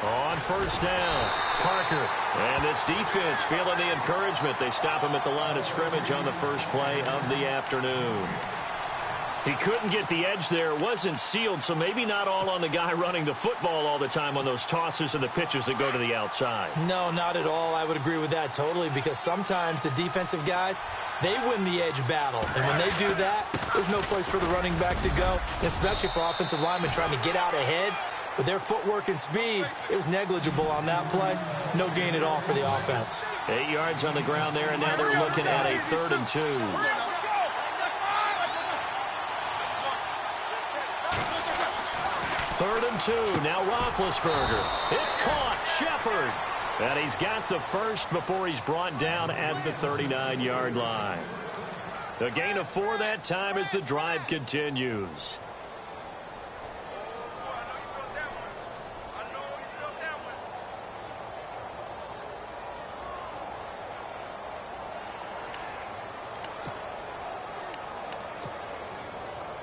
On first down, Parker. And this defense feeling the encouragement. They stop him at the line of scrimmage on the first play of the afternoon. He couldn't get the edge there. It wasn't sealed, so maybe not all on the guy running the football all the time on those tosses and the pitches that go to the outside. No, not at all. I would agree with that totally, because sometimes the defensive guys, they win the edge battle. And when they do that, there's no place for the running back to go, especially for offensive linemen trying to get out ahead. With their footwork and speed, it was negligible on that play. No gain at all for the offense. 8 yards on the ground there, and now they're looking at a 3rd and 2. Third and 2. Now Roethlisberger. It's caught. Shepard. And he's got the first before he's brought down at the 39-yard line. The gain of 4 that time as the drive continues.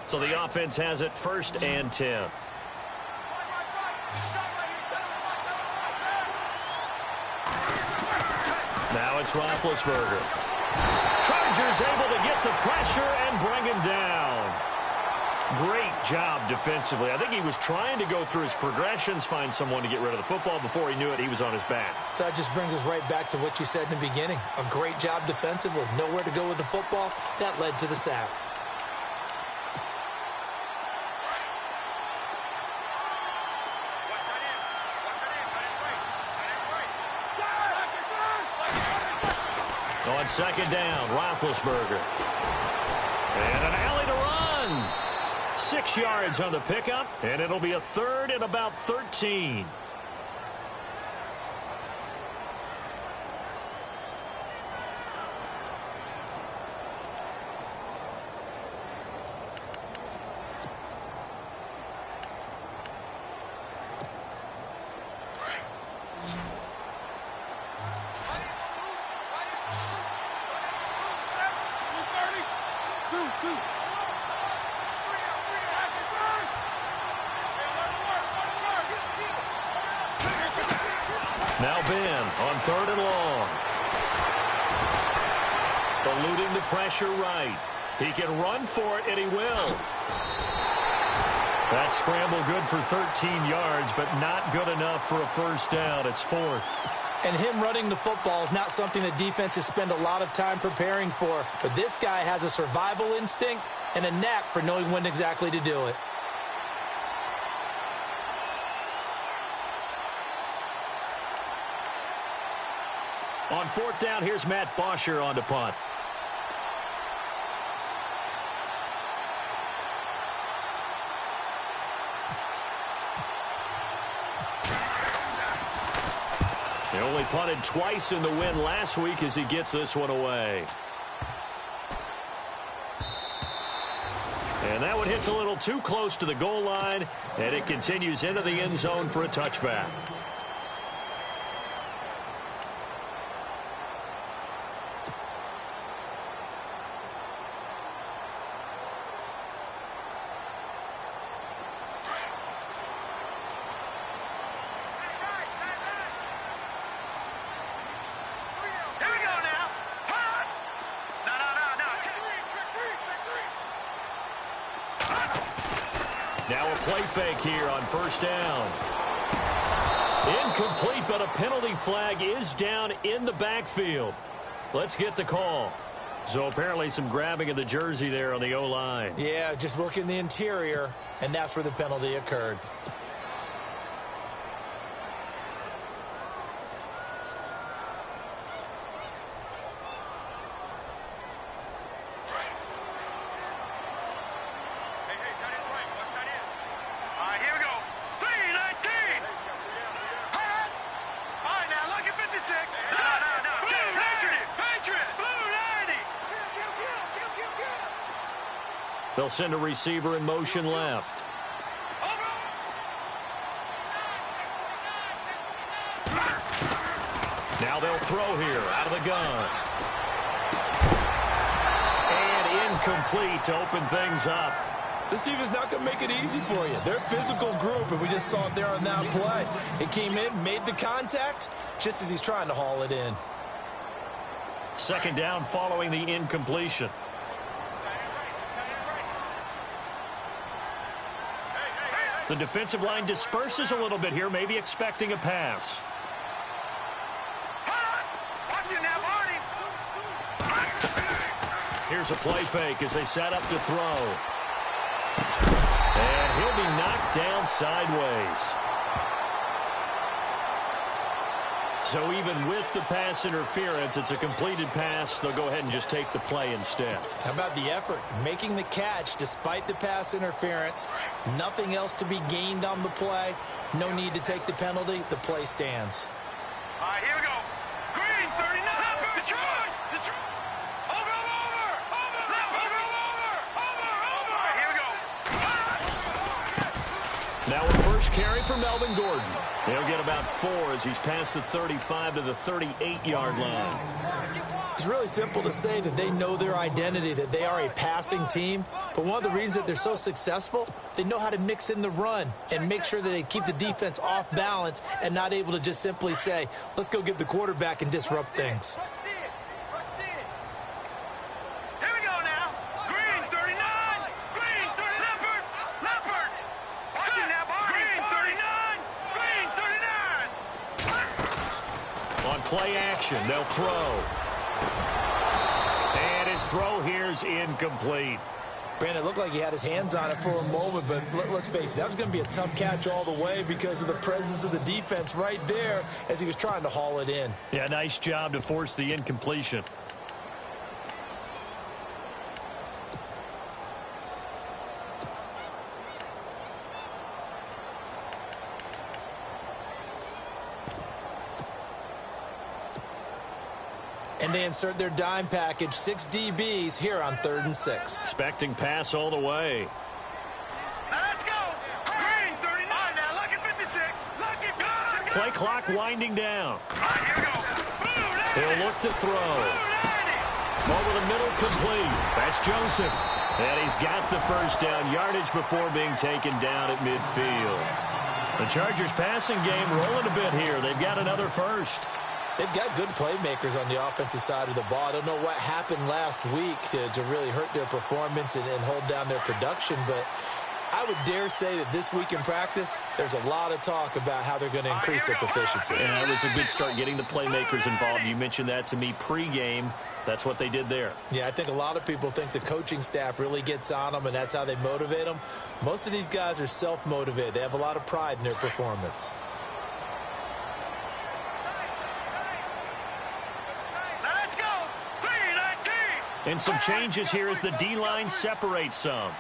So the offense has it 1st and 10. Now it's Roethlisberger. Chargers able to get the pressure and bring him down. Great job defensively. I think he was trying to go through his progressions, find someone to get rid of the football. Before he knew it, he was on his back. So that just brings us right back to what you said in the beginning. A great job defensively. Nowhere to go with the football. That led to the sack. On 2nd down, Roethlisberger. And an alley to run. 6 yards on the pickup, and it'll be a 3rd and about 13. Now Ben on 3rd and long. Eluding the pressure right. He can run for it, and he will. That scramble good for 13 yards, but not good enough for a 1st down. It's 4th. And him running the football is not something that defenses spend a lot of time preparing for. But this guy has a survival instinct and a knack for knowing when exactly to do it. On 4th down, here's Matt Bosher on to punt. He only punted twice in the win last week as he gets this one away. And that one hits a little too close to the goal line, and it continues into the end zone for a touchback. Now a play fake here on 1st down. Incomplete, but a penalty flag is down in the backfield. Let's get the call. So apparently some grabbing of the jersey there on the O-line. Yeah, just look in the interior, and that's where the penalty occurred. They'll send a receiver in motion left. Now they'll throw here out of the gun. And incomplete to open things up. This team is not going to make it easy for you. They're a physical group, and we just saw it there on that play. It came in, made the contact, just as he's trying to haul it in. Second down following the incompletion. The defensive line disperses a little bit here, maybe expecting a pass. Here's a play fake as they set up to throw. And he'll be knocked down sideways. So even with the pass interference, it's a completed pass. They'll go ahead and just take the play instead. How about the effort? Making the catch despite the pass interference. Nothing else to be gained on the play. No need to take the penalty. The play stands. All right, here we go. Green, 39. Detroit. Over. All right, here we go. Now a first carry for Melvin Gordon. He'll get about 4 as he's past the 35 to the 38-yard line. It's really simple to say that they know their identity, that they are a passing team. But one of the reasons that they're so successful, they know how to mix in the run and make sure that they keep the defense off balance and not able to just simply say, let's go get the quarterback and disrupt things. Here we go now. Green, 39. Green, 39. Leopard. Watching that ball. Green, 39. Green, 39. On play action, they'll throw. And his throw here is incomplete. Brandon, it looked like he had his hands on it for a moment, but let's face it, that was going to be a tough catch all the way because of the presence of the defense right there as he was trying to haul it in. Yeah, nice job to force the incompletion. And they insert their dime package, 6 DBs here on 3rd and 6. Expecting pass all the way. Now let's go. Green, 39. Now look at 56. Look at God. Play clock winding down. All right, here we go. He'll look to throw. Over the middle, complete. That's Joseph. And he's got the first down yardage before being taken down at midfield. The Chargers passing game rolling a bit here. They've got another first. They've got good playmakers on the offensive side of the ball. I don't know what happened last week to really hurt their performance and hold down their production, but I would dare say that this week in practice, there's a lot of talk about how they're going to increase their proficiency. And that was a good start getting the playmakers involved. You mentioned that to me pregame. That's what they did there. Yeah, I think a lot of people think the coaching staff really gets on them, and that's how they motivate them. Most of these guys are self-motivated. They have a lot of pride in their performance. And some changes here as the D-line separates some.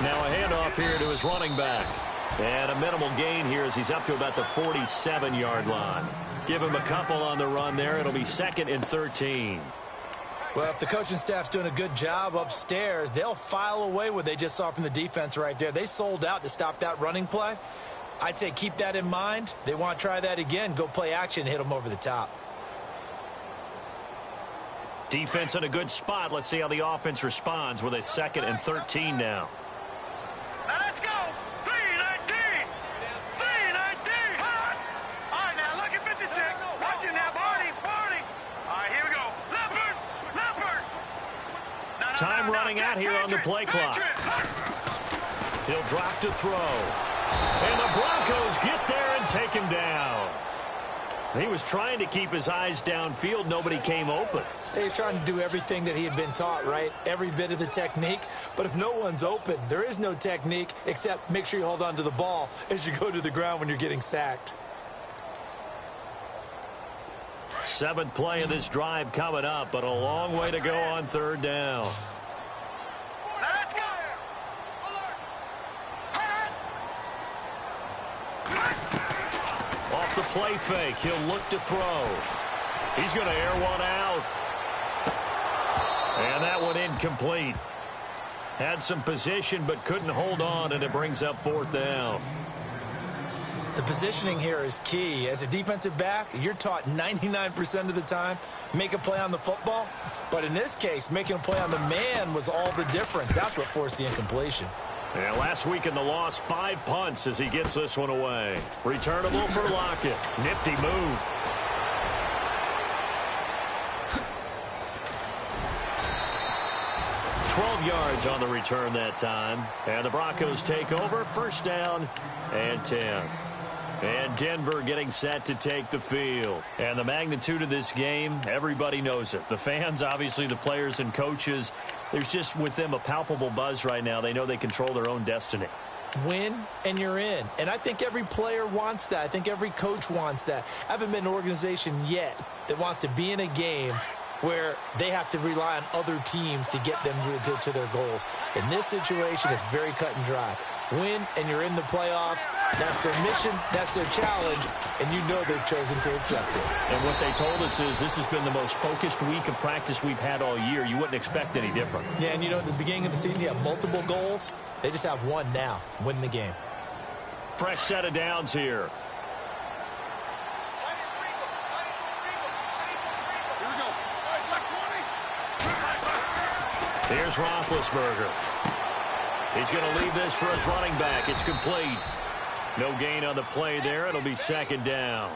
Now a handoff here to his running back. And a minimal gain here as he's up to about the 47-yard line. Give him a couple on the run there. It'll be 2nd and 13. Well, if the coaching staff's doing a good job upstairs, they'll file away what they just saw from the defense right there. They sold out to stop that running play. I'd say keep that in mind. They want to try that again. Go play action and hit them over the top. Defense in a good spot. Let's see how the offense responds with a 2nd and 13 now. Now let's go. 3-19. 3-19. All right, now look at 56. Watching that party. All right, here we go. Leopard. Time running out here on the play clock. He'll drop to throw. And the Broncos get there and take him down. He was trying to keep his eyes downfield. Nobody came open. He's trying to do everything that he had been taught, right? Every bit of the technique. But if no one's open, there is no technique except make sure you hold on to the ball as you go to the ground when you're getting sacked. 7th play of this drive coming up, but a long way to go on 3rd down. Let's go. Off the play fake, he'll look to throw. He's going to air one out. And that one incomplete. Had some position but couldn't hold on, and it brings up 4th down. The positioning here is key. As a defensive back, you're taught 99% of the time, make a play on the football. But in this case, making a play on the man was all the difference. That's what forced the incompletion. And last week in the loss, 5 punts as he gets this one away. Returnable for Lockett. Nifty move. Yards on the return that time. And the Broncos take over. First down and 10. And Denver getting set to take the field. And the magnitude of this game, everybody knows it. The fans, obviously the players and coaches, there's just with them a palpable buzz right now. They know they control their own destiny. Win and you're in. And I think every player wants that. I think every coach wants that. I haven't been an organization yet that wants to be in a game where they have to rely on other teams to get them to their goals. In this situation, it's very cut and dry. Win, and you're in the playoffs. That's their mission. That's their challenge. And you know they've chosen to accept it. And what they told us is this has been the most focused week of practice we've had all year. You wouldn't expect any different. Yeah, and you know, at the beginning of the season, you have multiple goals. They just have one now. Win the game. Fresh set of downs here. Here's Roethlisberger. He's going to leave this for his running back. It's complete. No gain on the play there. It'll be second down.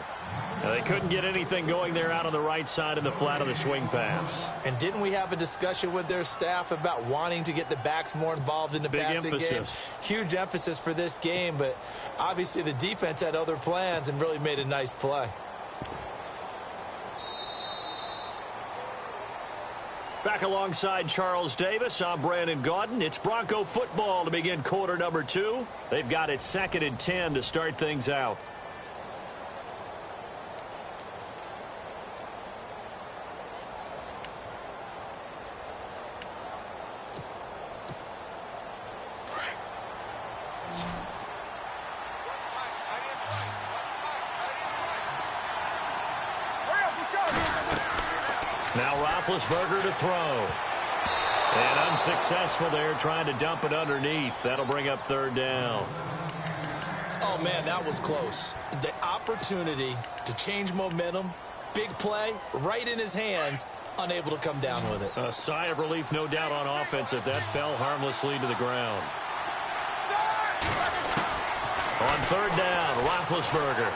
Now, they couldn't get anything going there out on the right side of the flat of the swing pass. And didn't we have a discussion with their staff about wanting to get the backs more involved in the passing game? Huge emphasis for this game, but obviously the defense had other plans and really made a nice play. Back alongside Charles Davis, I'm Brandon Gaudin. It's Bronco football to begin quarter number 2. They've got it 2nd and 10 to start things out. Now Roethlisberger to throw. And unsuccessful there, trying to dump it underneath. That'll bring up third down. Oh, man, that was close. The opportunity to change momentum, big play, right in his hands, unable to come down with it. A sigh of relief, no doubt, on offense that fell harmlessly to the ground. On third down, Roethlisberger.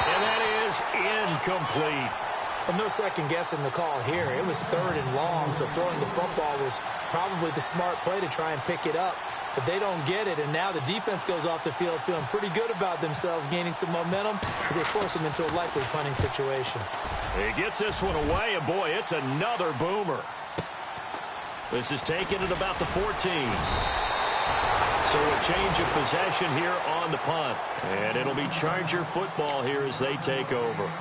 And that is incomplete. Well, no second guessing the call here. It was 3rd and long, so throwing the football was probably the smart play to try and pick it up. But they don't get it, and now the defense goes off the field feeling pretty good about themselves, gaining some momentum as they force them into a likely punting situation. He gets this one away, and boy, it's another boomer. This is taken at about the 14. So a change of possession here on the punt. And it'll be Charger football here as they take over.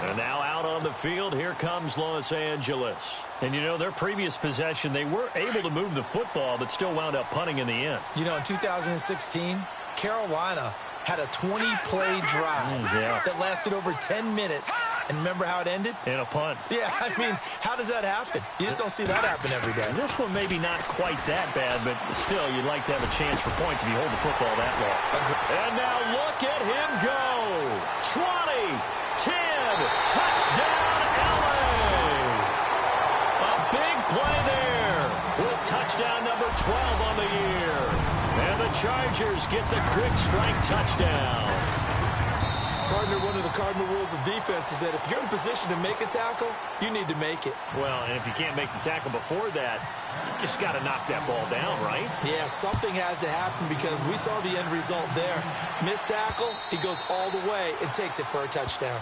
And now out on the field, here comes Los Angeles. And, you know, their previous possession, they were able to move the football, but still wound up punting in the end. You know, in 2016, Carolina had a 20-play drive that lasted over 10 minutes. And remember how it ended? In a punt. Yeah, I mean, how does that happen? You just don't see that happen every day. This one maybe not quite that bad, but still, you'd like to have a chance for points if you hold the football that long. And now look at him go. 20. 10, touchdown, LA. A big play there with touchdown number 12 on the year. And the Chargers get the quick strike touchdown. Partner, one of the cardinal rules of defense is that if you're in position to make a tackle, you need to make it. Well, and if you can't make the tackle before that, you just got to knock that ball down, right? Yeah, something has to happen because we saw the end result there. Missed tackle, he goes all the way and takes it for a touchdown.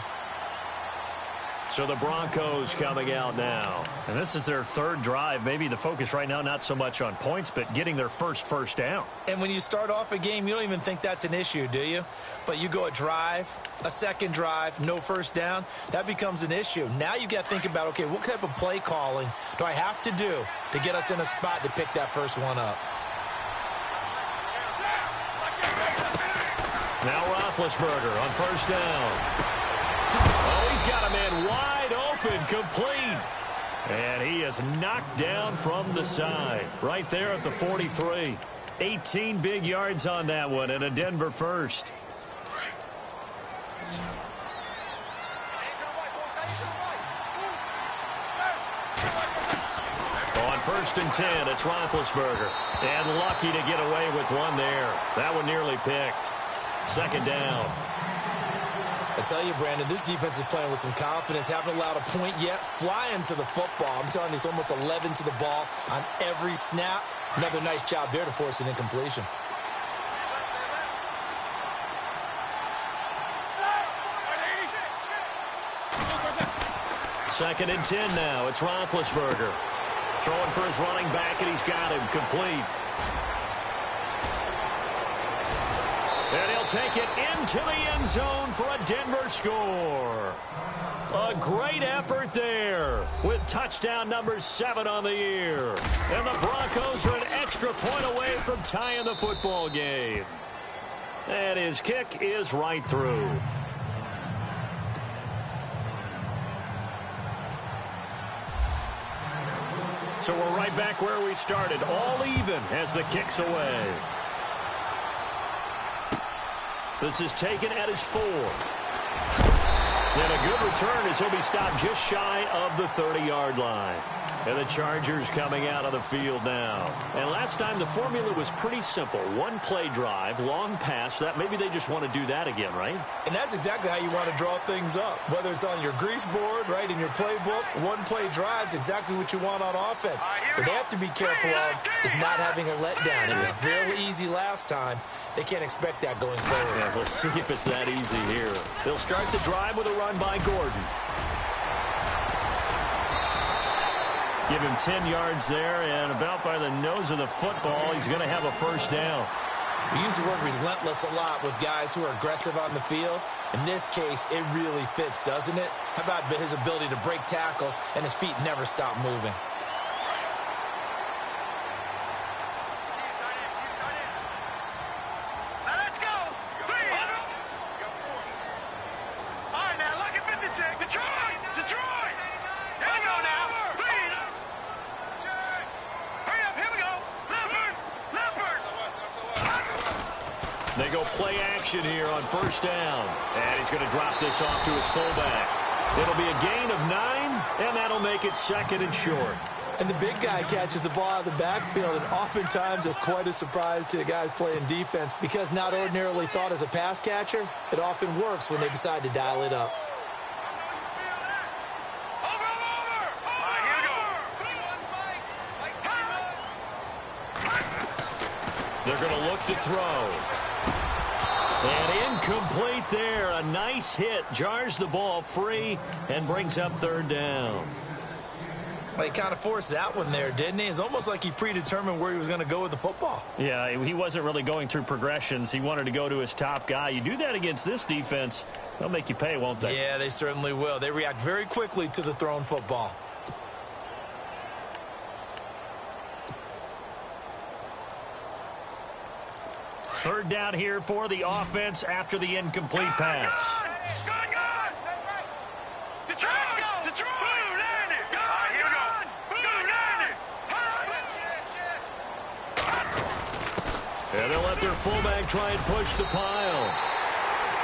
So the Broncos coming out now. And this is their 3rd drive. Maybe the focus right now not so much on points, but getting their first down. And when you start off a game, you don't even think that's an issue, do you? But you go a drive, a second drive, no first down, that becomes an issue. Now you got to think about, okay, what type of play calling do I have to do to get us in a spot to pick that first one up? Now Roethlisberger on first down. Oh, he's got a man wide open, complete. And he is knocked down from the side, right there at the 43. 18 big yards on that one and a Denver first. On 1st and 10, it's Roethlisberger. And lucky to get away with one there. That one nearly picked. 2nd down. I tell you, Brandon, this defense is playing with some confidence. Haven't allowed a point yet. Flying to the football. I'm telling you, it's almost 11 to the ball on every snap. Another nice job there to force an incompletion. Second and 10 now. It's Roethlisberger. Throwing for his running back, and he's got him complete. And he'll take it into the end zone for a Denver score. A great effort there with touchdown number 7 on the year. And the Broncos are an extra point away from tying the football game. And his kick is right through. So we're right back where we started, all even as the kick's away. This is taken at his 4. And a good return as he'll be stopped just shy of the 30-yard line. And the Chargers coming out of the field now. And last time the formula was pretty simple. One play drive, long pass. That maybe they just want to do that again, right? And that's exactly how you want to draw things up. Whether it's on your grease board, right, in your playbook, one play drive is exactly what you want on offense. What they have to be careful of is not having a letdown. It was real easy last time. They can't expect that going forward. Yeah, we'll see if it's that easy here. They'll start the drive with a run by Gordon. Give him 10 yards there, and about by the nose of the football, he's going to have a 1st down. We use the word relentless a lot with guys who are aggressive on the field. In this case, it really fits, doesn't it? How about his ability to break tackles and his feet never stop moving? They go play action here on 1st down. And he's going to drop this off to his fullback. It'll be a gain of 9, and that'll make it 2nd and short. And the big guy catches the ball out of the backfield, and oftentimes that's quite a surprise to the guys playing defense because not ordinarily thought as a pass catcher, it often works when they decide to dial it up. They're going to look to throw. And incomplete there. A nice hit. Jars the ball free and brings up 3rd down. Well, he kind of forced that one there, didn't he? It's almost like he predetermined where he was going to go with the football. Yeah, he wasn't really going through progressions. He wanted to go to his top guy. You do that against this defense, they'll make you pay, won't they? Yeah, they certainly will. They react very quickly to the thrown football. Third down here for the offense after the incomplete pass. And they'll let their fullback try and push the pile.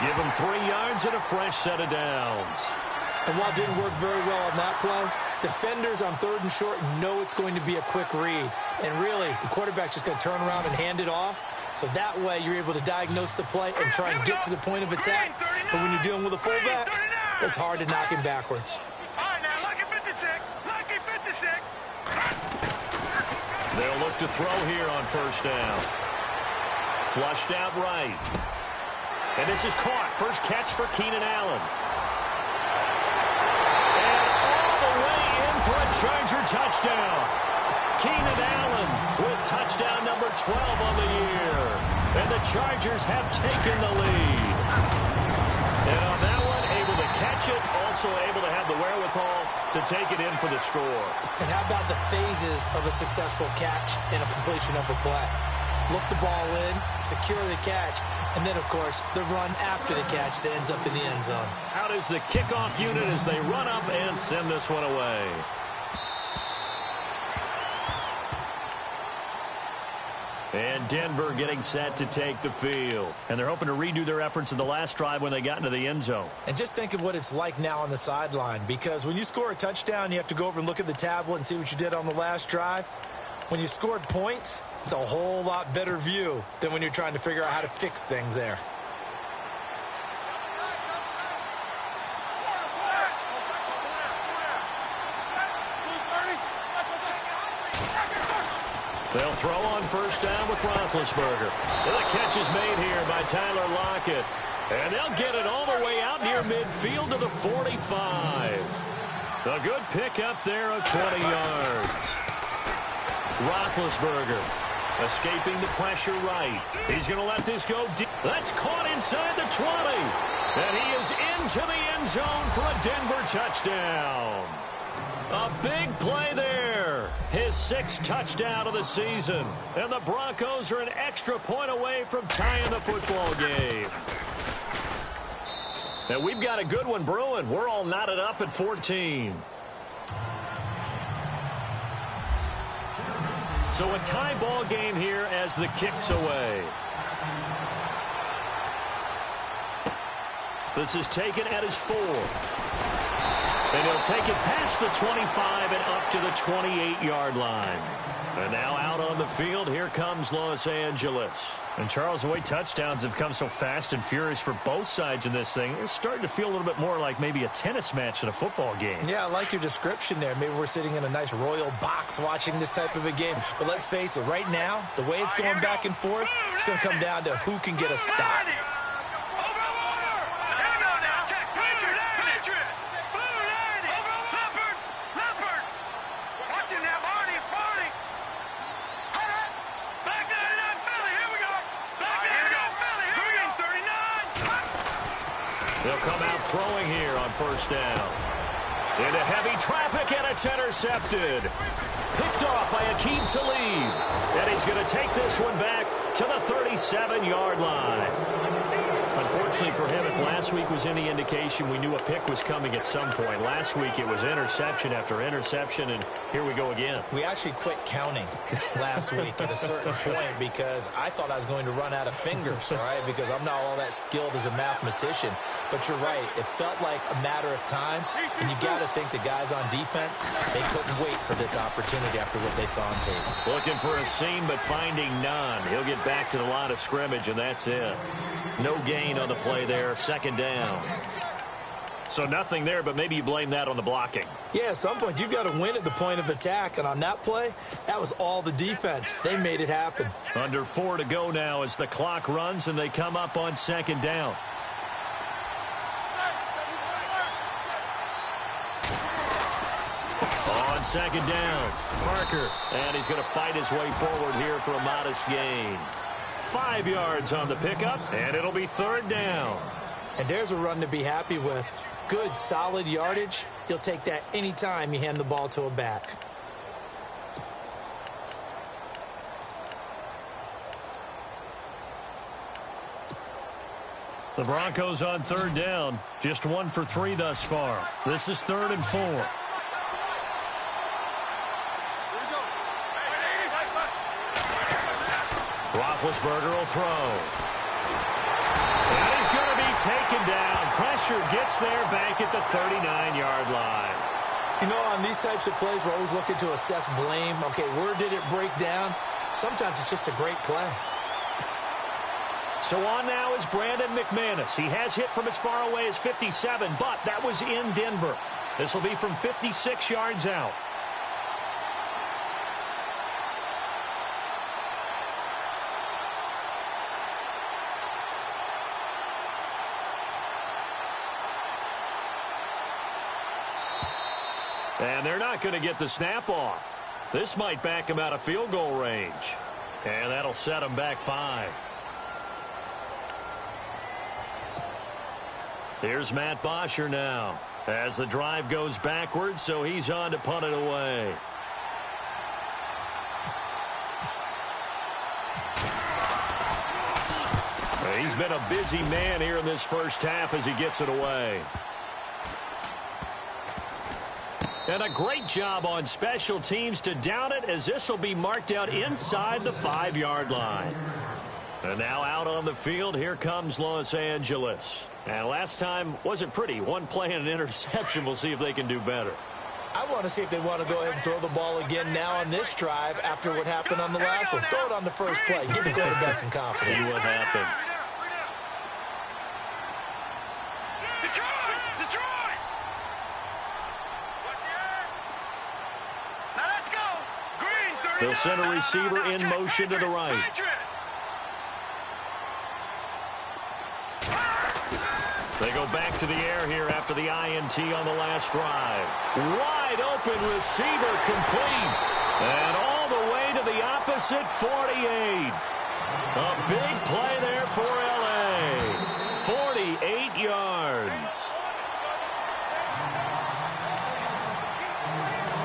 Give him 3 yards and a fresh set of downs. And while it didn't work very well on that play, defenders on 3rd and short know it's going to be a quick read. And really, the quarterback's just going to turn around and hand it off. So that way, you're able to diagnose the play and try and get to the point of attack. But when you're dealing with a fullback, it's hard to knock him backwards. They'll look to throw here on 1st down. Flushed out right. And this is caught. First catch for Keenan Allen. And all the way in for a Charger touchdown. Keenan Allen with touchdown number 12 on the year. And the Chargers have taken the lead. And on that one, able to catch it, also able to have the wherewithal to take it in for the score. And how about the phases of a successful catch and a completion of a play? Look the ball in, secure the catch, and then, of course, the run after the catch that ends up in the end zone. Out is the kickoff unit as they run up and send this one away. And Denver getting set to take the field. And they're hoping to redo their efforts in the last drive when they got into the end zone. And just think of what it's like now on the sideline, because when you score a touchdown, you have to go over and look at the tablet and see what you did on the last drive. When you scored points, it's a whole lot better view than when you're trying to figure out how to fix things there. They'll throw on first down with Roethlisberger. And the catch is made here by Tyler Lockett. And they'll get it all the way out near midfield to the 45. A good pick up there of 20 yards. Roethlisberger escaping the pressure right. He's going to let this go deep. That's caught inside the 20. And he is into the end zone for a Denver touchdown. A big play there. His 6th touchdown of the season. And the Broncos are an extra point away from tying the football game. And we've got a good one brewing. We're all knotted up at 14. So a tie ball game here as the kick's away. This is taken at his 4. And he'll take it past the 25 and up to the 28-yard line. And now out on the field, here comes Los Angeles. And Charles, the way touchdowns have come so fast and furious for both sides in this thing, it's starting to feel a little bit more like maybe a tennis match than a football game. Yeah, I like your description there. Maybe we're sitting in a nice royal box watching this type of a game. But let's face it, right now, the way it's going back and forth, it's going to come down to who can get a stop. They'll come out throwing here on first down. Into heavy traffic, and it's intercepted. Picked off by Aqib Talib. And he's going to take this one back to the 37-yard line. Unfortunately for him, if last week was any indication, we knew a pick was coming at some point. Last week it was interception after interception, and here we go again. We actually quit counting last week at a certain point because I thought I was going to run out of fingers, all right, because I'm not all that skilled as a mathematician. But you're right. It felt like a matter of time, and you got to think the guys on defense, they couldn't wait for this opportunity after what they saw on tape. Looking for a seam, but finding none. He'll get back to the line of scrimmage, and that's it. No gain on the play there, second down. So nothing there, but maybe you blame that on the blocking. Yeah, at some point you've got to win at the point of attack, and on that play, that was all the defense. They made it happen. Under 4 to go now as the clock runs, and they come up on second down. On second down, Parker, and he's going to fight his way forward here for a modest gain. 5 yards on the pickup, and it'll be third down. And there's a run to be happy with. Good, solid yardage. You'll take that anytime you hand the ball to a back. The Broncos on third down. Just 1 for 3 thus far. This is 3rd and 4. Roethlisberger will throw. And he's going to be taken down. Pressure gets there back at the 39-yard line. You know, on these types of plays, we're always looking to assess blame. Okay, where did it break down? Sometimes it's just a great play. So on now is Brandon McManus. He has hit from as far away as 57, but that was in Denver. This will be from 56 yards out. And they're not going to get the snap off. This might back him out of field goal range. And that'll set him back 5. Here's Matt Bosher now as the drive goes backwards, so he's on to punt it away. He's been a busy man here in this first half as he gets it away. And a great job on special teams to down it, as this will be marked out inside the 5-yard line. And now out on the field, here comes Los Angeles. And last time wasn't pretty. One play and an interception. We'll see if they can do better. I want to see if they want to go ahead and throw the ball again now on this drive after what happened on the last one. Throw it on the first play. Give the quarterback some confidence. See what happens. Detroit! Now let's go! Green, 39. They'll send a receiver in motion to the right. They go back to the air here after the INT on the last drive. Wide open receiver complete. And all the way to the opposite 48. A big play there for L.A. 48 yards.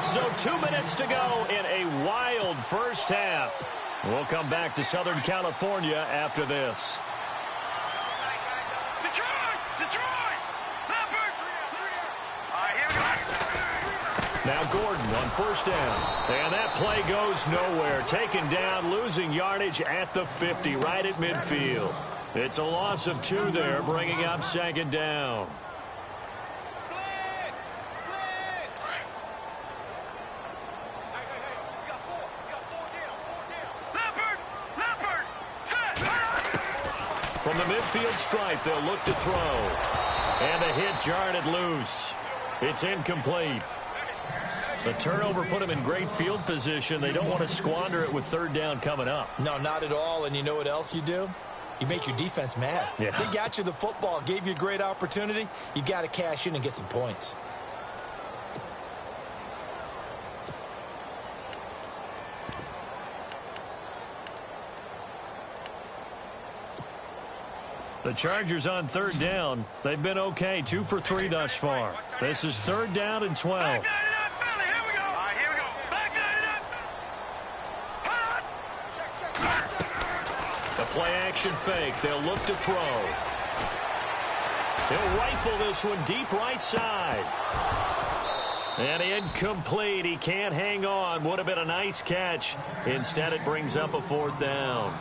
So 2 minutes to go in a wild first half. We'll come back to Southern California after this. Now Gordon on first down. And that play goes nowhere. Taken down, losing yardage at the 50, right at midfield. It's a loss of 2 there, bringing up second down. From the midfield stripe, they'll look to throw. And a hit jarred it loose. It's incomplete. The turnover put them in great field position. They don't want to squander it with third down coming up. No, not at all. And you know what else you do? You make your defense mad. Yeah. They got you the football, gave you a great opportunity. You got to cash in and get some points. The Chargers on third down. They've been okay, 2 for 3 thus far. This is third down and 12. The play action fake. They'll look to throw. He'll rifle this one deep right side. And incomplete. He can't hang on. Would have been a nice catch. Instead, it brings up a fourth down.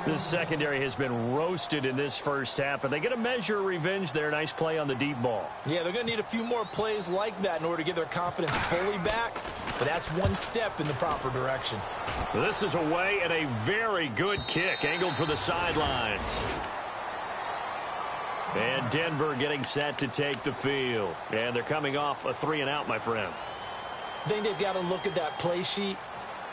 This secondary has been roasted in this first half, and they get a measure of revenge there. Nice play on the deep ball. Yeah, they're going to need a few more plays like that in order to get their confidence fully back, but that's one step in the proper direction. This is away and a very good kick, angled for the sidelines. And Denver getting set to take the field. And they're coming off a 3-and-out, my friend. I think they've got to look at that play sheet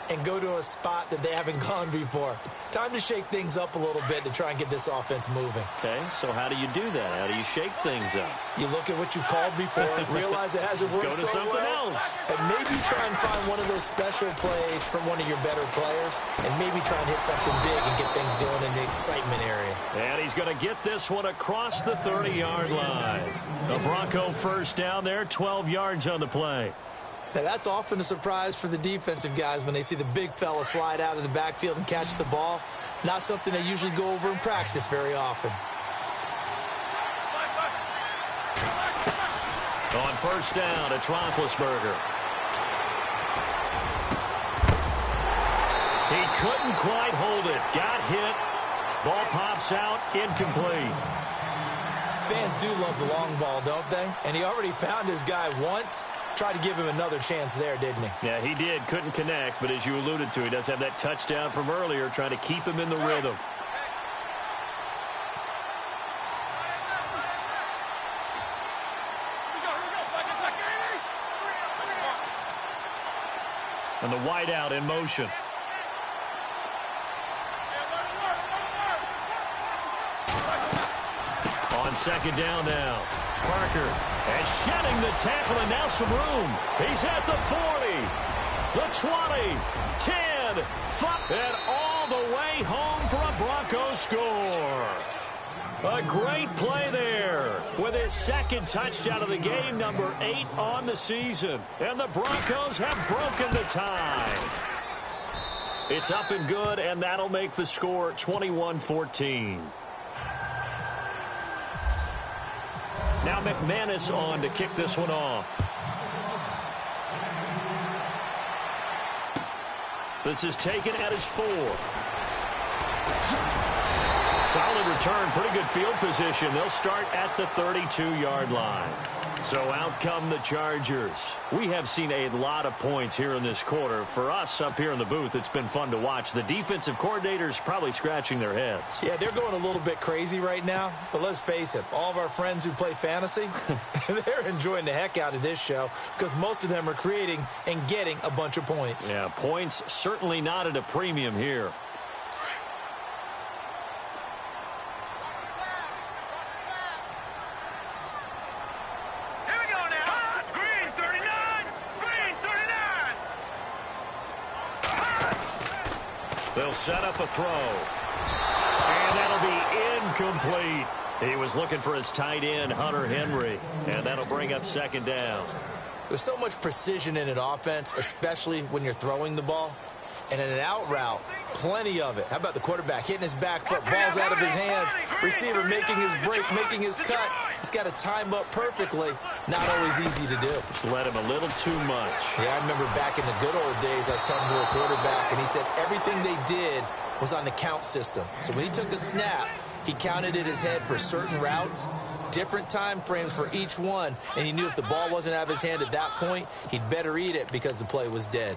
and go to a spot that they haven't gone before. Time to shake things up a little bit to try and get this offense moving. Okay, so how do you do that? How do you shake things up? You look at what you've called before, realize it hasn't worked Go to so something well, else. and maybe try and find one of those special plays from one of your better players, and maybe try and hit something big and get things going in the excitement area. And he's going to get this one across the 30-yard line. The Bronco first down there, 12 yards on the play. Now, that's often a surprise for the defensive guys when they see the big fella slide out of the backfield and catch the ball. Not something they usually go over in practice very often. On first down, it's Roethlisberger. He couldn't quite hold it. Got hit. Ball pops out. Incomplete. Fans do love the long ball, don't they? And he already found his guy once. Tried to give him another chance there, didn't he? Yeah, he did. Couldn't connect, but as you alluded to, he does have that touchdown from earlier, trying to keep him in the rhythm. And the wideout in motion. On second down now. Parker and shedding the tackle, and now some room. He's at the 40, the 20, 10, 5, and all the way home for a Broncos score. A great play there with his second touchdown of the game, number 8 on the season. And the Broncos have broken the tie. It's up and good, and that'll make the score 21-14. Now McManus on to kick this one off. This is taken at his 4. Solid return, pretty good field position. They'll start at the 32-yard line. So out come the Chargers. We have seen a lot of points here in this quarter. For us up here in the booth, it's been fun to watch. The defensive coordinators probably scratching their heads. Yeah, they're going a little bit crazy right now. But let's face it, all of our friends who play fantasy, they're enjoying the heck out of this show because most of them are creating and getting a bunch of points. Yeah, points certainly not at a premium here. They'll set up a throw. And that'll be incomplete. He was looking for his tight end, Hunter Henry. And that'll bring up second down. There's so much precision in an offense, especially when you're throwing the ball. And in an out route, plenty of it. How about the quarterback hitting his back foot, balls out of his hands, receiver making his break, making his cut. He's got to time up perfectly. Not always easy to do. Just let him a little too much. Yeah, I remember back in the good old days, I was talking to a quarterback, and he said everything they did was on the count system. So when he took a snap, he counted in his head for certain routes, different time frames for each one, and he knew if the ball wasn't out of his hand at that point, he'd better eat it because the play was dead.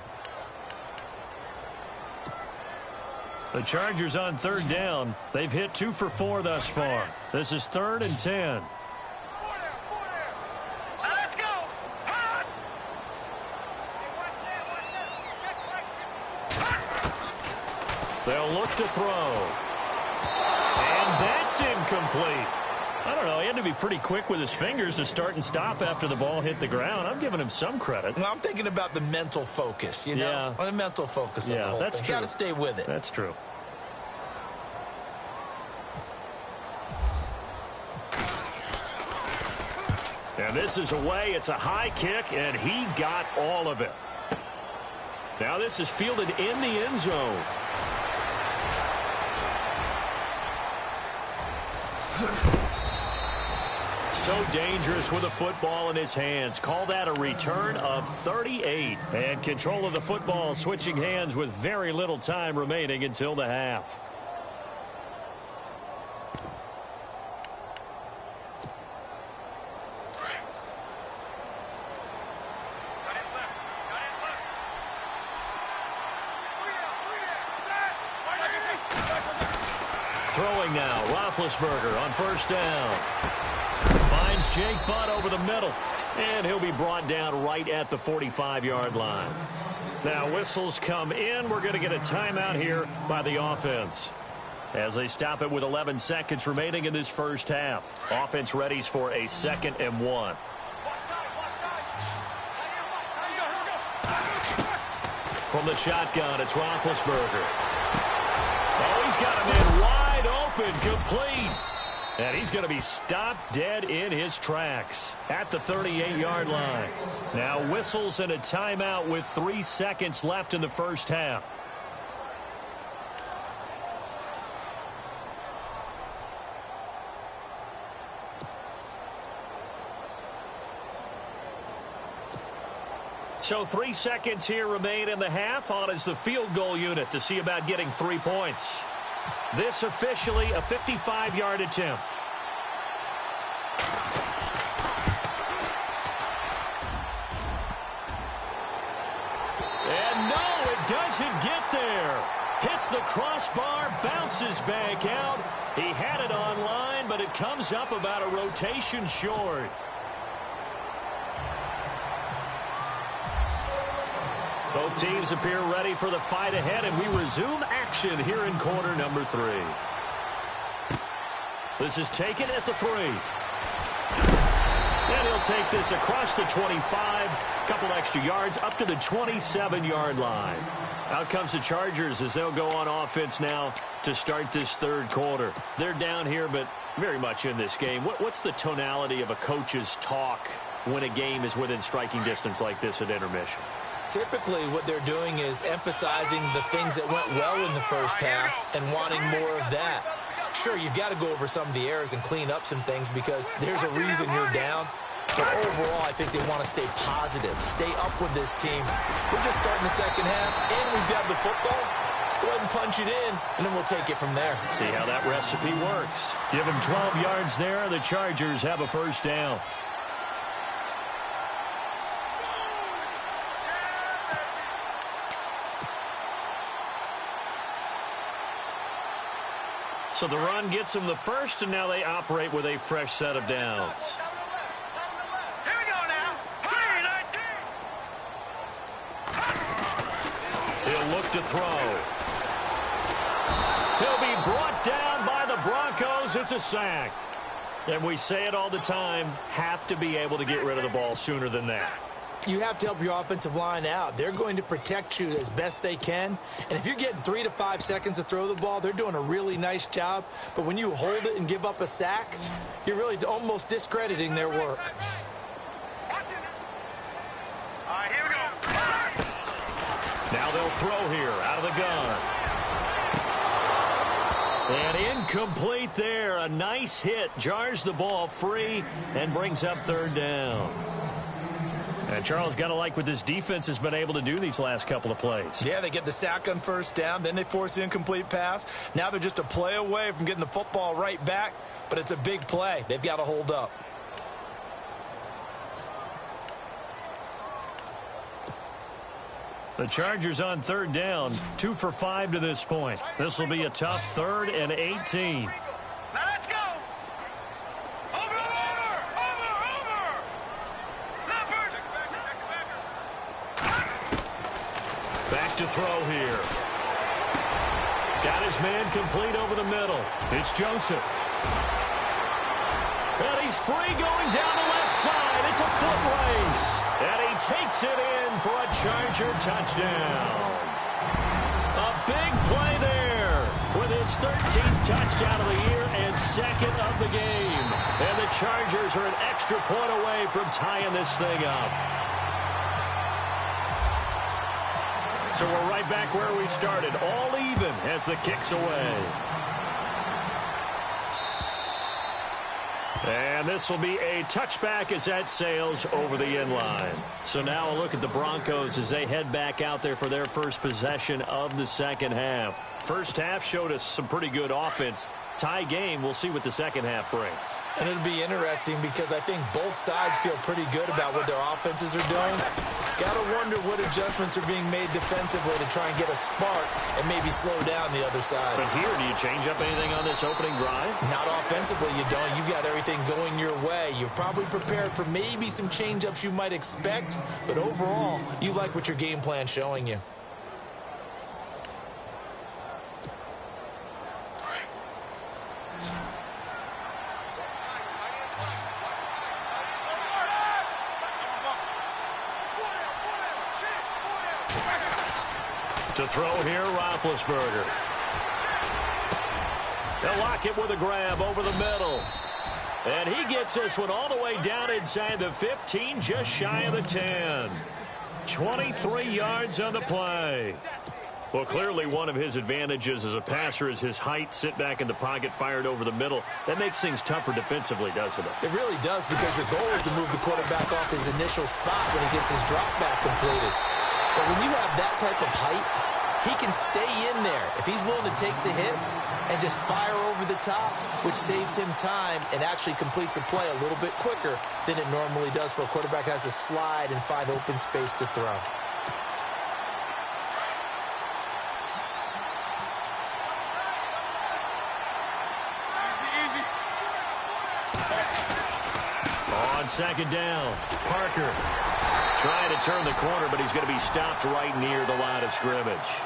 The Chargers on third down. They've hit 2 for 4 thus far. This is 3rd and 10. Let's go. Hot. They'll look to throw. And that's incomplete. I don't know. He had to be pretty quick with his fingers to start and stop after the ball hit the ground. I'm giving him some credit. Well, I'm thinking about the mental focus, you know? Yeah. The mental focus of the whole that's thing. true. Got to stay with it. That's true. And this is away. It's a high kick, and he got all of it. Now this is fielded in the end zone. So dangerous with a football in his hands. Call that a return of 38. And control of the football switching hands with very little time remaining until the half. Throwing now, Roethlisberger on first down. Finds Jake Butt over the middle. And he'll be brought down right at the 45-yard line. Now whistles come in. We're going to get a timeout here by the offense. As they stop it with 11 seconds remaining in this first half. Offense readies for a 2nd and 1. From the shotgun, it's Roethlisberger. Oh, he's got him in wide open, complete. And he's going to be stopped dead in his tracks at the 38-yard line. Now whistles and a timeout with 3 seconds left in the first half. So 3 seconds here remain in the half. On is the field goal unit to see about getting 3 points. This officially a 55-yard attempt. And no, it doesn't get there. Hits the crossbar, bounces back out. He had it on line, but it comes up about a rotation short. Both teams appear ready for the fight ahead, and we resume action here in quarter number 3. This is taken at the 3. And he'll take this across the 25, couple extra yards, up to the 27-yard line. Out comes the Chargers as they'll go on offense now to start this third quarter. They're down here, but very much in this game. What's the tonality of a coach's talk when a game is within striking distance like this at intermission? Typically, what they're doing is emphasizing the things that went well in the first half and wanting more of that. Sure, you've got to go over some of the errors and clean up some things because there's a reason you're down. But overall, I think they want to stay positive, stay up with this team. We're just starting the second half, and we've got the football. Let's go ahead and punch it in, and then we'll take it from there. See how that recipe works. Give him 12 yards there. The Chargers have a first down. So the run gets them the first, and now they operate with a fresh set of downs. Here we go now. 3-19. He'll look to throw. He'll be brought down by the Broncos. It's a sack. And we say it all the time, have to be able to get rid of the ball sooner than that. You have to help your offensive line out. They're going to protect you as best they can. And if you're getting 3 to 5 seconds to throw the ball, they're doing a really nice job. But when you hold it and give up a sack, you're really almost discrediting their work. All right, here we go. Now they'll throw here out of the gun. And incomplete there. A nice hit. Jars the ball free and brings up third down. And Charles, got to like what this defense has been able to do these last couple of plays. Yeah, they get the sack on first down, then they force the incomplete pass. Now they're just a play away from getting the football right back, but it's a big play. They've got to hold up. The Chargers on third down, 2 for 5 to this point. This will be a tough 3rd and 18. Now let's go. Over. Leopard. Back to throw here. Got his man complete over the middle. It's Joseph. And he's free going down the left side. It's a foot race. And he takes it in for a Charger touchdown. A big play there with his 13th touchdown of the year and 2nd of the game. And the Chargers are an extra point away from tying this thing up. So we're right back where we started, all even as the kick's away. And this will be a touchback as that sails over the end line. So now a look at the Broncos as they head back out there for their first possession of the second half. First half showed us some pretty good offense. Tie game, we'll see what the second half brings. And it'll be interesting because I think both sides feel pretty good about what their offenses are doing. Got to wonder what adjustments are being made defensively to try and get a spark and maybe slow down the other side. But here, do you change up anything on this opening drive? Not offensively, you don't. You've got everything going your way. You've probably prepared for maybe some change-ups you might expect, but overall, you like what your game plan's showing you. To throw here, Roethlisberger. They'll lock it with a grab over the middle. And he gets this one all the way down inside the 15, just shy of the 10. 23 yards on the play. Well, clearly one of his advantages as a passer is his height. Sit back in the pocket, fired over the middle. That makes things tougher defensively, doesn't it? It really does, because your goal is to move the quarterback off his initial spot when he gets his drop back completed. But when you have that type of height, he can stay in there if he's willing to take the hits and just fire over the top, which saves him time and actually completes a play a little bit quicker than it normally does for a quarterback who has to slide and find open space to throw. On second down, Parker trying to turn the corner, but he's going to be stopped right near the line of scrimmage.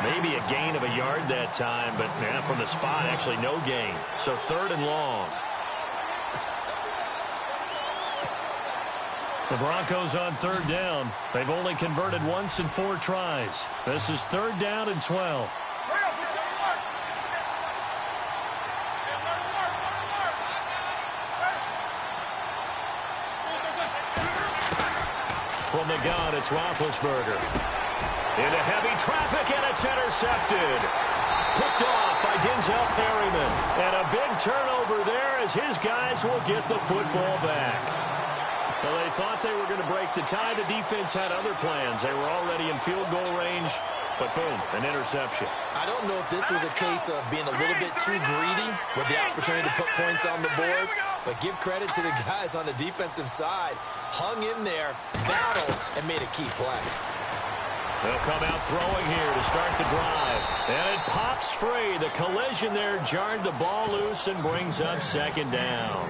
Maybe a gain of a yard that time, but from the spot, actually no gain. So 3rd and long. The Broncos on 3rd down. They've only converted once in 4 tries. This is 3rd down and 12. From the gun, it's Roethlisberger. Into heavy traffic, and it's intercepted. Picked off by Denzel Perryman. And a big turnover there as his guys will get the football back. Well, they thought they were going to break the tie. The defense had other plans. They were already in field goal range, but boom, an interception. I don't know if this was a case of being a little bit too greedy with the opportunity to put points on the board, but give credit to the guys on the defensive side. Hung in there, battled, and made a key play. They'll come out throwing here to start the drive. And it pops free. The collision there jarred the ball loose and brings up second down.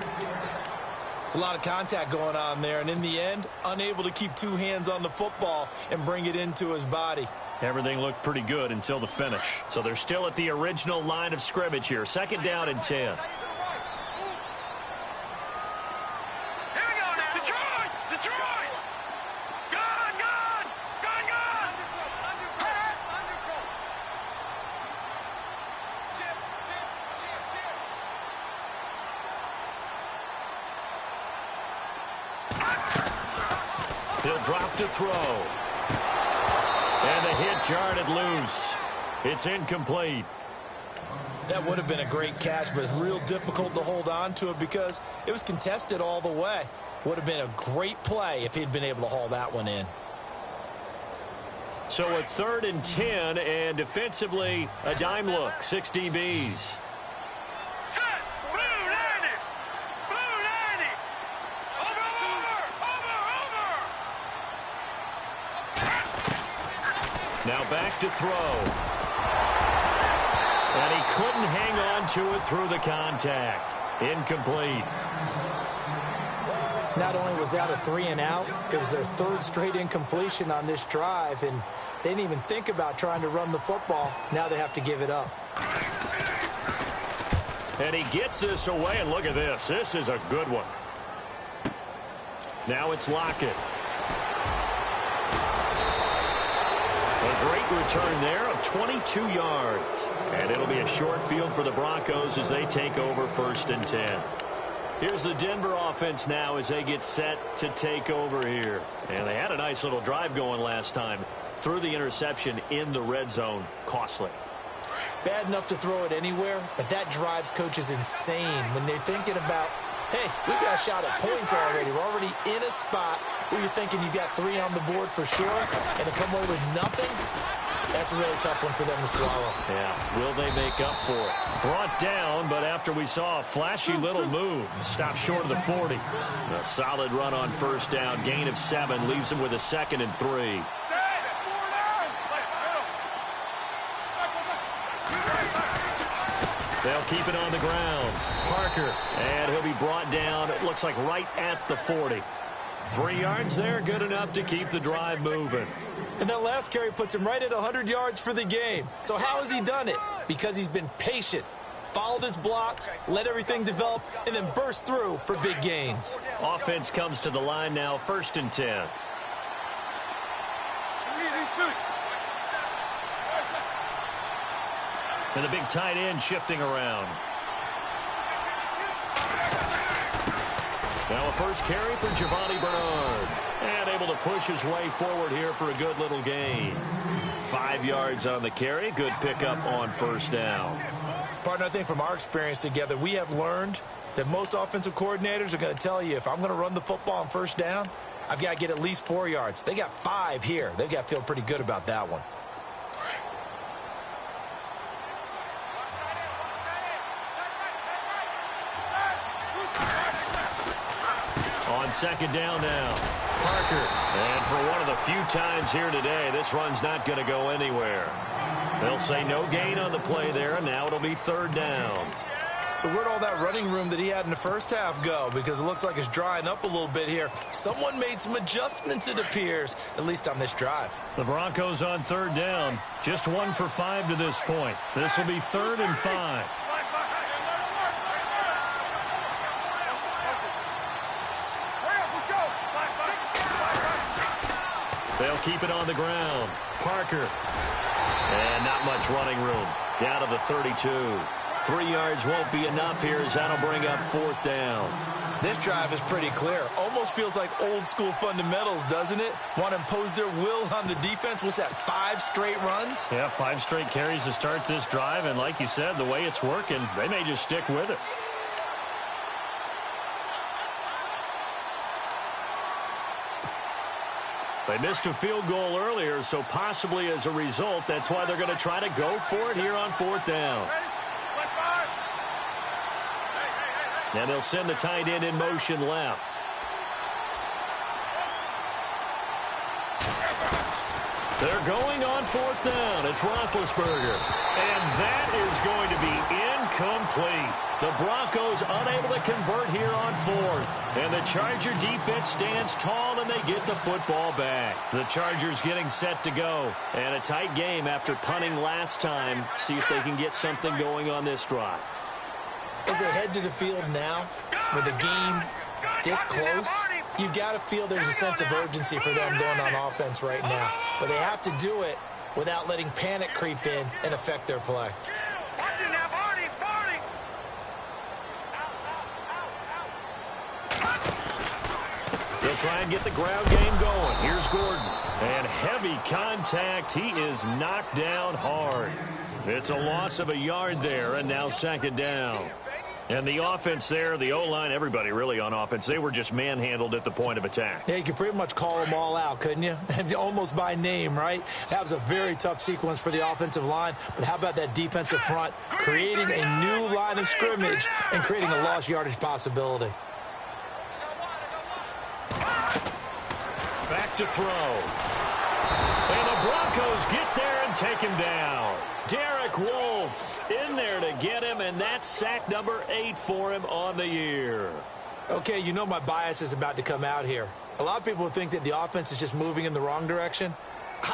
It's a lot of contact going on there, and in the end, unable to keep two hands on the football and bring it into his body. Everything looked pretty good until the finish. So they're still at the original line of scrimmage here. Second down and 10. Here we go now. Detroit! Detroit! Gun! Gun! Gun! Gun! He'll drop to throw. And the hit jarred it loose. It's incomplete. That would have been a great catch, but it's real difficult to hold on to it because it was contested all the way. Would have been a great play if he'd been able to haul that one in. So a 3rd and 10, and defensively, a dime look. 6 DBs. Set! Blue 90! Blue 90! Over! Now back to throw. And he couldn't hang on to it through the contact. Incomplete. Not only was that a 3 and out, it was their 3rd straight incompletion on this drive, and they didn't even think about trying to run the football. Now they have to give it up. And he gets this away, and look at this. This is a good one. Now it's Lockett. A great return there of 22 yards. And it'll be a short field for the Broncos as they take over 1st and 10. Here's the Denver offense now as they get set to take over here. And they had a nice little drive going last time. Threw the interception in the red zone. Costly. Bad enough to throw it anywhere, but that drives coaches insane when they're thinking about, hey, we got a shot at points already. We're already in a spot where you're thinking you got 3 on the board for sure, and to come away with nothing, that's a really tough one for them to swallow. Yeah, will they make up for it? Brought down, but after we saw a flashy little move, stopped short of the 40. A solid run on 1st down, gain of 7, leaves him with a 2nd and 3. They'll keep it on the ground. Parker, and he'll be brought down, it looks like right at the 40. 3 yards there, good enough to keep the drive moving. And that last carry puts him right at 100 yards for the game. So how has he done it? Because he's been patient, followed his blocks, let everything develop, and then burst through for big gains. Offense comes to the line now, 1st and 10. And the big tight end shifting around. Now a first carry for Giovanni Bernard. And able to push his way forward here for a good little gain. 5 yards on the carry. Good pickup on 1st down. Partner, I think from our experience together, we have learned that most offensive coordinators are going to tell you, if I'm going to run the football on 1st down, I've got to get at least 4 yards. They got 5 here. They've got to feel pretty good about that one. On 2nd down now, Parker. And for one of the few times here today, this run's not going to go anywhere. They'll say no gain on the play there, and now it'll be 3rd down. So where'd all that running room that he had in the first half go? Because it looks like it's drying up a little bit here. Someone made some adjustments, it appears, at least on this drive. The Broncos on 3rd down. Just 1 for 5 to this point. This will be 3rd and 5. They'll keep it on the ground. Parker. And not much running room. Down to the 32. 3 yards won't be enough here as that'll bring up 4th down. This drive is pretty clear. Almost feels like old school fundamentals, doesn't it? Want to impose their will on the defense. What's that, 5 straight runs? Yeah, 5 straight carries to start this drive. And like you said, the way it's working, they may just stick with it. They missed a field goal earlier, so possibly as a result, that's why they're going to try to go for it here on 4th down. And they'll send the tight end in motion left. They're going on 4th down. It's Roethlisberger. And that is going to be incomplete. The Broncos unable to convert here on 4th. And the Charger defense stands tall, and they get the football back. The Chargers getting set to go. And a tight game after punting last time. See if they can get something going on this drive. As they head to the field now, with the game this close, you've got to feel there's a sense of urgency for them going on offense right now. But they have to do it without letting panic creep in and affect their play. They'll try and get the ground game going. Here's Gordon. And heavy contact. He is knocked down hard. It's a loss of a yard there, and now 2nd down. And the offense there, the O-line, everybody really on offense, they were just manhandled at the point of attack. Yeah, you could pretty much call them all out, couldn't you? Almost by name, right? That was a very tough sequence for the offensive line. But how about that defensive front creating a new line of scrimmage and creating a lost yardage possibility? Back to throw. And the Broncos get there and take him down. Derek Wolfe in there to get him, and that's sack number 8 for him on the year. Okay, you know my bias is about to come out here. A lot of people think that the offense is just moving in the wrong direction.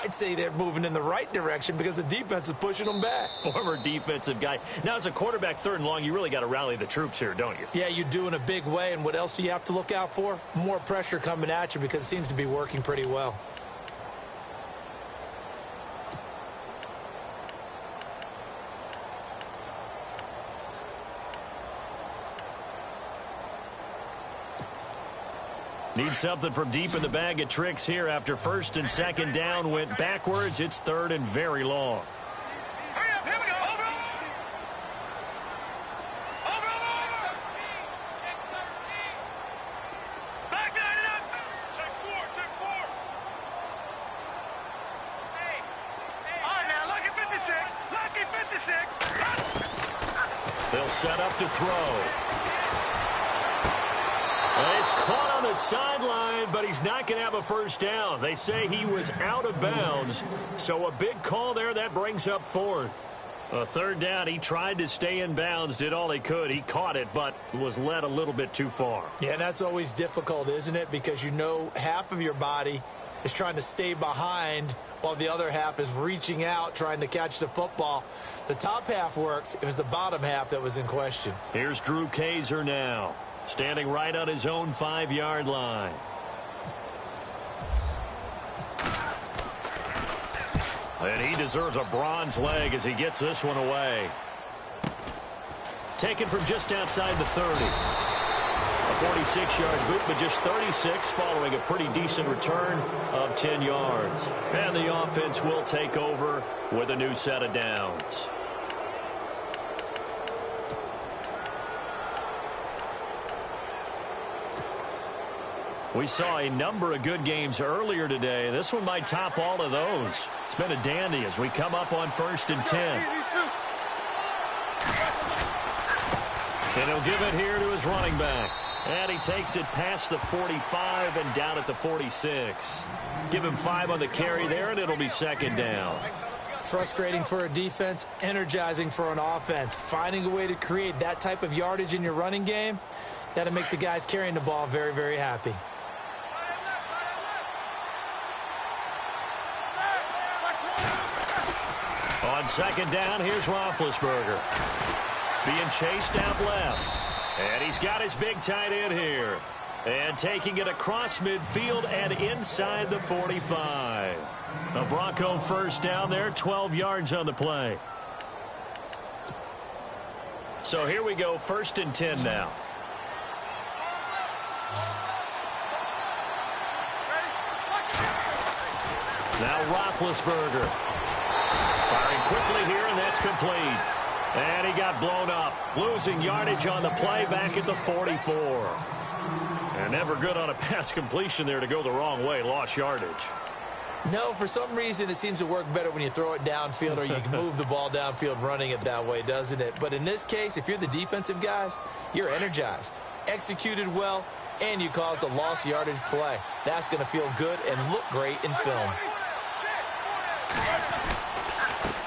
I'd say they're moving in the right direction because the defense is pushing them back. Former defensive guy. Now, as a quarterback 3rd and long, you really got to rally the troops here, don't you? Yeah, you do in a big way, and what else do you have to look out for? More pressure coming at you because it seems to be working pretty well. Need something from deep in the bag of tricks here after 1st and 2nd down went backwards. It's 3rd and very long. Hurry up, here we go. Over. Back 9 it up. Check 4. Hey. All right, now, lucky 56. They'll set up to throw. He's caught on the sideline, but he's not going to have a 1st down. They say he was out of bounds, so a big call there. That brings up 4th. A 3rd down, he tried to stay in bounds, did all he could. He caught it, but was led a little bit too far. Yeah, and that's always difficult, isn't it? Because you know half of your body is trying to stay behind while the other half is reaching out, trying to catch the football. The top half worked. It was the bottom half that was in question. Here's Drew Kaiser now, standing right on his own 5-yard line. And he deserves a bronze leg as he gets this one away. Taken from just outside the 30. A 46-yard boot, but just 36 following a pretty decent return of 10 yards. And the offense will take over with a new set of downs. We saw a number of good games earlier today. This one might top all of those. It's been a dandy as we come up on 1st and 10. And he'll give it here to his running back. And he takes it past the 45 and down at the 46. Give him 5 on the carry there, and it'll be 2nd down. Frustrating for a defense, energizing for an offense. Finding a way to create that type of yardage in your running game, that'll make the guys carrying the ball very, very happy. On 2nd down, here's Roethlisberger. Being chased out left. And he's got his big tight end here. And taking it across midfield and inside the 45. A Bronco 1st down there, 12 yards on the play. So here we go, 1st and 10 now. Now Roethlisberger. Firing quickly here, and that's complete. And he got blown up. Losing yardage on the play back at the 44. And never good on a pass completion there to go the wrong way. Lost yardage. No, for some reason, it seems to work better when you throw it downfield or you can move the ball downfield running it that way, doesn't it? But in this case, if you're the defensive guys, you're energized, executed well, and you caused a lost yardage play. That's going to feel good and look great in film.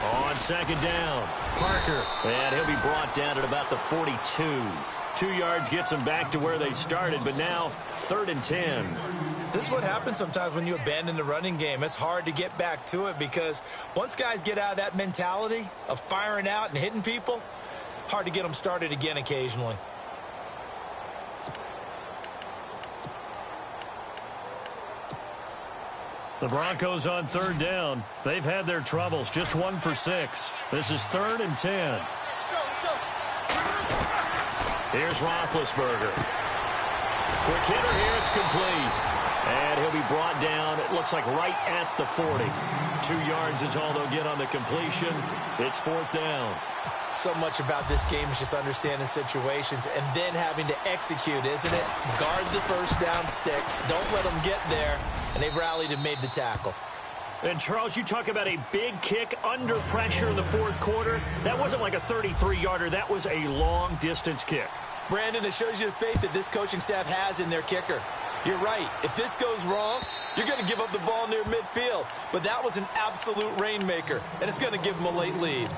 On second down, Parker, and he'll be brought down at about the 42. 2 yards gets them back to where they started, but now 3rd and 10. This is what happens sometimes when you abandon the running game. It's hard to get back to it because once guys get out of that mentality of firing out and hitting people, hard to get them started again occasionally. The Broncos on 3rd down. They've had their troubles, just 1 for 6. This is 3rd and 10. Here's Roethlisberger. Quick hitter here, it's complete. And he'll be brought down, it looks like right at the 40. 2 yards is all they'll get on the completion. It's 4th down. So much about this game is just understanding situations and then having to execute, isn't it? Guard the first down sticks. Don't let them get there. And they rallied and made the tackle. And, Charles, you talk about a big kick under pressure in the 4th quarter. That wasn't like a 33-yarder. That was a long-distance kick. Brandon, it shows you the faith that this coaching staff has in their kicker. You're right. If this goes wrong, you're going to give up the ball near midfield. But that was an absolute rainmaker, and it's going to give them a late lead.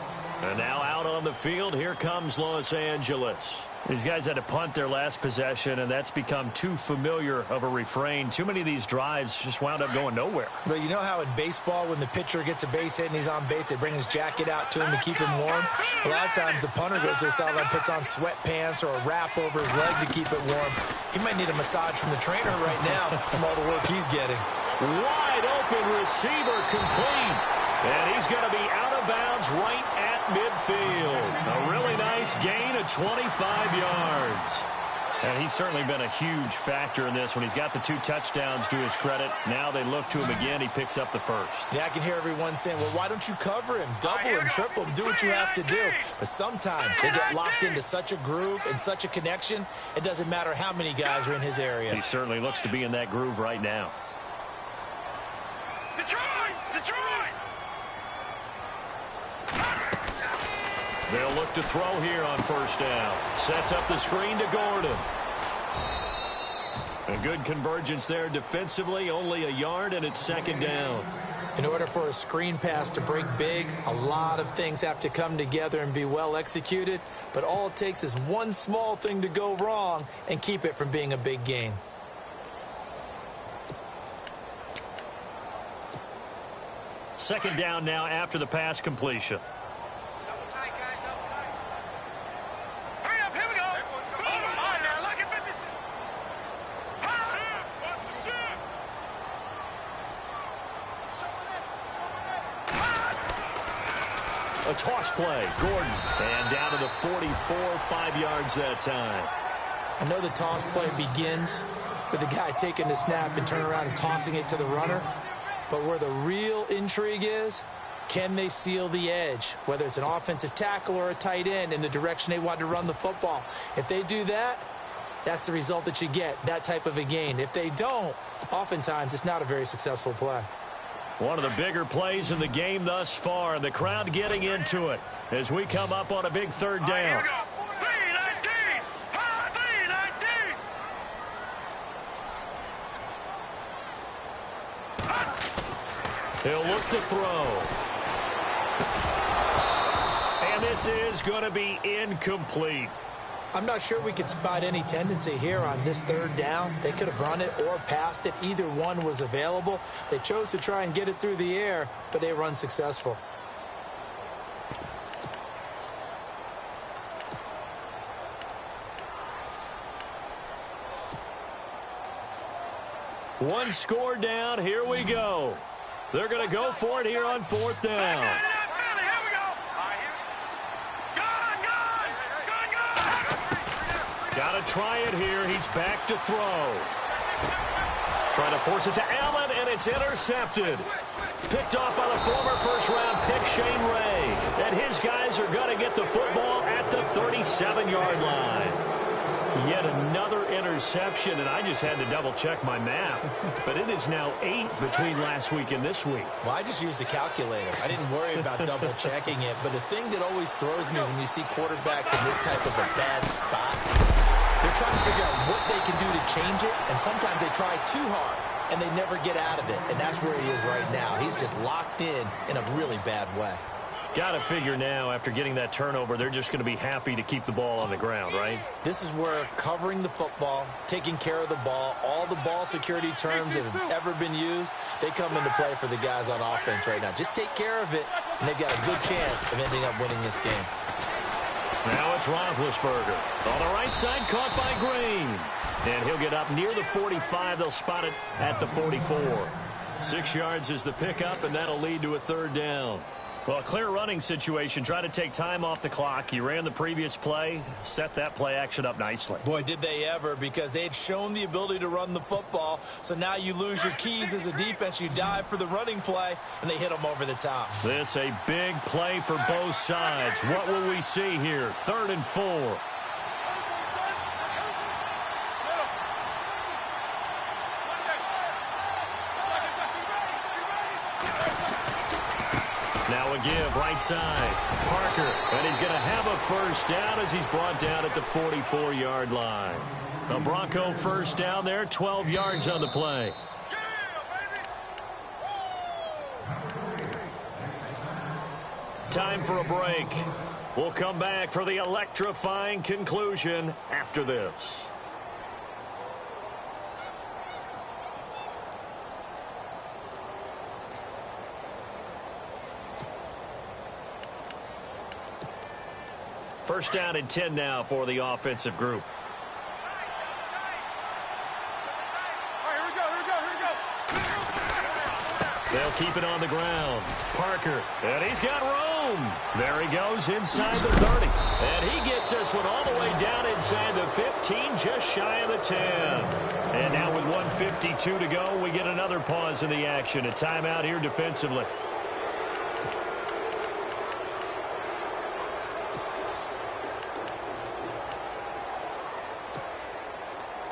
And now out on the field, here comes Los Angeles. These guys had to punt their last possession, and that's become too familiar of a refrain. Too many of these drives just wound up going nowhere. But you know how in baseball, when the pitcher gets a base hit and he's on base, they bring his jacket out to him to keep him warm? A lot of times the punter goes to the sideline, puts on sweatpants or a wrap over his leg to keep it warm. He might need a massage from the trainer right now from all the work he's getting. Wide open receiver complete. And he's going to be out of bounds right at midfield. A really nice gain of 25 yards. And he's certainly been a huge factor in this when he's got the 2 touchdowns to his credit. Now they look to him again. He picks up the first. Yeah, I can hear everyone saying, well, why don't you cover him? Double him, triple him, do what you have to do. But sometimes they get locked into such a groove and such a connection, it doesn't matter how many guys are in his area. He certainly looks to be in that groove right now. They'll look to throw here on 1st down. Sets up the screen to Gordon. A good convergence there defensively, only a yard, and it's 2nd down. In order for a screen pass to break big, a lot of things have to come together and be well executed, but all it takes is one small thing to go wrong and keep it from being a big gain. Second down now after the pass completion. A toss play, Gordon, and down to the 44, 5 yards that time. I know the toss play begins with the guy taking the snap and turning around and tossing it to the runner, but where the real intrigue is, can they seal the edge, whether it's an offensive tackle or a tight end, in the direction they want to run the football. If they do that, that's the result that you get, that type of a gain. If they don't, oftentimes it's not a very successful play. One of the bigger plays in the game thus far, and the crowd getting into it as we come up on a big 3rd down. Here we go. 319. 319. He'll look to throw. And this is going to be incomplete. I'm not sure we could spot any tendency here on this 3rd down. They could have run it or passed it. Either one was available. They chose to try and get it through the air, but they were unsuccessful. One score down. Here we go. They're going to go for it here on 4th down. Got to try it here. He's back to throw. Trying to force it to Allen, and it's intercepted. Picked off by the former first-round pick, Shane Ray. And his guys are going to get the football at the 37-yard line. Yet another interception, and I just had to double-check my math. But it is now 8 between last week and this week. Well, I just used a calculator. I didn't worry about double-checking it. But the thing that always throws me when you see quarterbacks in this type of a bad spot, they're trying to figure out what they can do to change it, and sometimes they try too hard, and they never get out of it. And that's where he is right now. He's just locked in a really bad way. Got to figure now, after getting that turnover, they're just going to be happy to keep the ball on the ground, right? This is where covering the football, taking care of the ball, all the ball security terms that have ever been used, they come into play for the guys on offense right now. Just take care of it, and they've got a good chance of ending up winning this game. Now it's Roethlisberger. On the right side, caught by Green. And he'll get up near the 45. They'll spot it at the 44. 6 yards is the pickup, and that'll lead to a third down. Well, a clear running situation. Try to take time off the clock. He ran the previous play, set that play action up nicely. Boy, did they ever, because they had shown the ability to run the football. So now you lose your keys as a defense. You dive for the running play, and they hit them over the top. This a big play for both sides. What will we see here? 3rd and 4. Now a give, right side. Parker, and he's going to have a first down as he's brought down at the 44-yard line. A Bronco first down there, 12 yards on the play. Time for a break. We'll come back for the electrifying conclusion after this. First down and 10 now for the offensive group. They'll keep it on the ground. Parker, and he's got room. There he goes inside the 30. And he gets this one all the way down inside the 15, just shy of the 10. And now with 1:52 to go, we get another pause in the action. A timeout here defensively.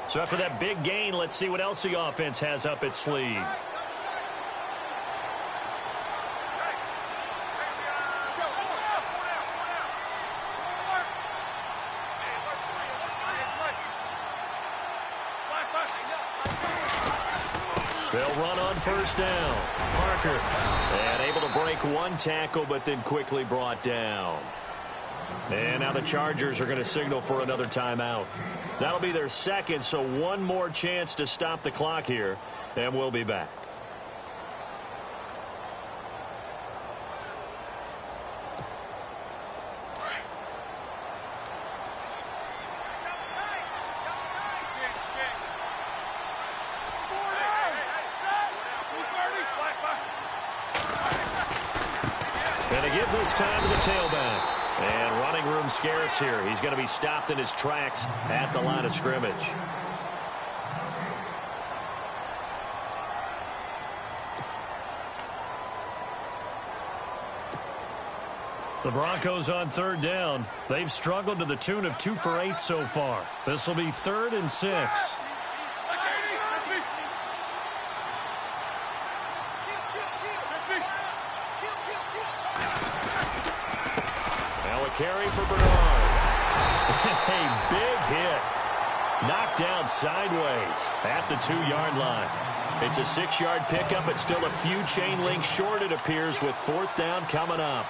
So after that big gain, let's see what else the offense has up its sleeve. They'll run on first down. Parker, and able to break one tackle, but then quickly brought down. And now the Chargers are going to signal for another timeout. That'll be their second, so one more chance to stop the clock here, and we'll be back. And a give this time to the tailback. And running room scarce here. He's going to be stopped in his tracks at the line of scrimmage. The Broncos on third down. They've struggled to the tune of 2 for 8 so far. This will be 3rd and 6. Carry for Bernard. A big hit. Knocked down sideways at the 2-yard line. It's a 6-yard pickup, but still a few chain links short, it appears, with 4th down coming up.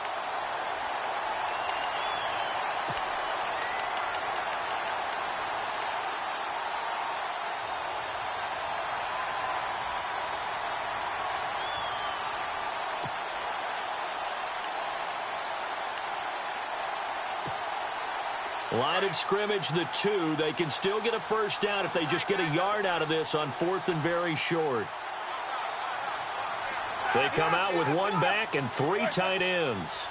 Line of scrimmage, the 2. They can still get a first down if they just get a yard out of this on 4th and very short. They come out with 1 back and 3 tight ends.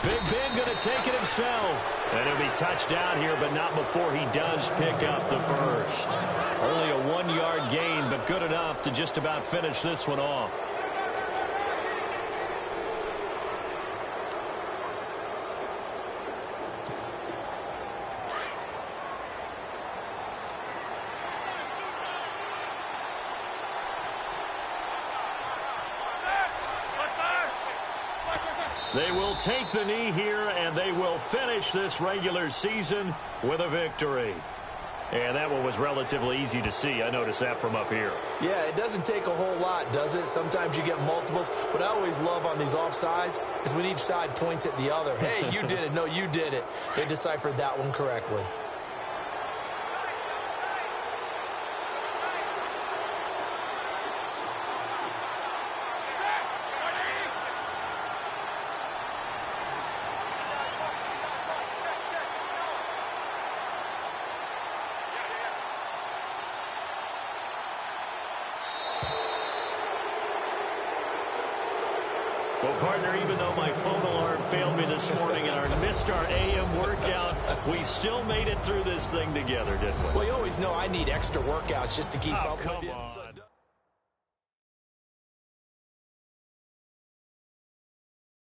Big Ben going to take it himself. And he'll be touched down here, but not before he does pick up the first. Only a 1-yard gain, but good enough to just about finish this one off. They will take the knee here, and they will finish this regular season with a victory. And that one was relatively easy to see. I noticed that from up here. Yeah, it doesn't take a whole lot, does it? Sometimes you get multiples. What I always love on these offsides is when each side points at the other. Hey, you did it. No, you did it. They deciphered that one correctly. Well, partner, even though my phone alarm failed me this morning and I missed our AM workout, we still made it through this thing together, didn't we? Well, you always know I need extra workouts just to keep up with you. Come on.